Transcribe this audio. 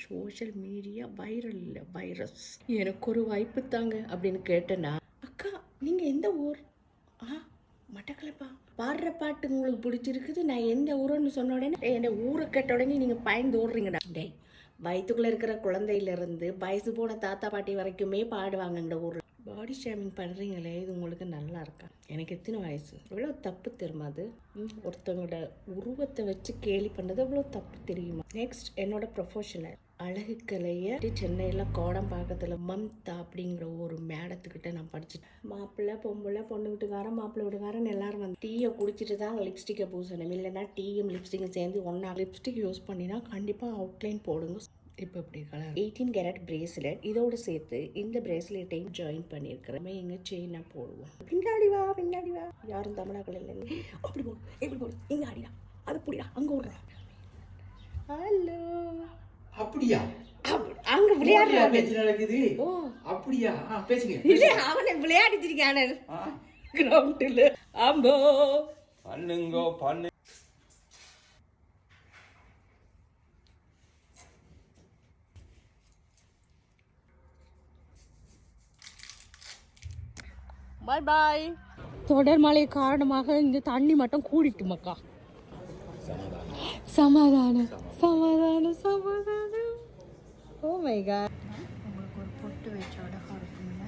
Social media viral இல்லை, virus. எனக்கு ஒரு வாய்ப்பு தாங்க அப்படின்னு கேட்டேன்னா, அக்கா நீங்கள் எந்த ஊர்? மட்டக்களப்பா. பாடுற பாட்டு உங்களுக்கு பிடிச்சிருக்குது, நான் எந்த ஊருன்னு சொன்ன உடனே என் ஊரை கேட்ட உடனே நீங்கள் பயந்து ஓடுறீங்கடா. டேய், வயிற்றுக்குள்ளே இருக்கிற குழந்தையிலேருந்து வயசு போன தாத்தா பாட்டி வரைக்குமே பாடுவாங்க இந்த ஊரில். பாடி ஷேமிங் பண்ணுறீங்களே, இது உங்களுக்கு நல்லா இருக்கா? எனக்கு எத்தனை வயசு? எவ்வளோ தப்பு தெரியுமா அது? ஒருத்தவங்களோட உருவத்தை வச்சு கேலி பண்ணது எவ்வளோ தப்பு தெரியுமா? நெக்ஸ்ட், என்னோட ப்ரொஃபஷனல் அழகு கலையை சென்னையில் கோடம்பாக்கத்தில் மம்தா அப்படிங்கிற ஒரு மேடத்துக்கிட்ட நான் படிச்சுட்டேன். மாப்பிள்ளை பொம்பளை பொண்ணு வீட்டுக்காரன் மாப்பிள்ளை வீட்டுக்காரன் எல்லாரும் வந்து டீயை குடிச்சிட்டு தான் லிப்ஸ்டிக்கை பூசணும். இல்லைன்னா டீயும் லிப்ஸ்டிக்கும் சேர்ந்து ஒன்றா லிப்ஸ்டிக் யூஸ் பண்ணினா கண்டிப்பாக அவுட்லைன் போடுங்க. இப்போ இப்படி கலர் 18 கேரட் பிரேஸ்லெட் இதோடு சேர்த்து இந்த பிரேஸ்லெட்டையும் ஜாயின் பண்ணியிருக்கிறேன். எங்கள் செயினாக போடுவோம். பின்னாடி வா பின்னாடி வா, யாரும் தமிழாக்கள் இல்லை. அப்படி போடு, எப்படி போடு, இங்கே அடிடா, அது புடிடா, அங்கே விடுறோம். ஹலோ, அப்படியா? அங்க விளையாடுறாங்க. ஓ அப்படியா? பேசுங்க. இல்ல, அவனை விளையாடிட்டு இருக்கானே கிரவுண்டில். ஆம்போ பண்ணுங்க பண்ணு. பாய் பாய். தொடர் மழை காரணமாக இந்த தண்ணி மட்டும் கூடிட்டு மக்கா. சமாதானம் சமாதானம் சமாதானம். Oh my god. உங்களுக்கு ஒரு பொட்டு வச்ச அழகா இருக்கும்ல.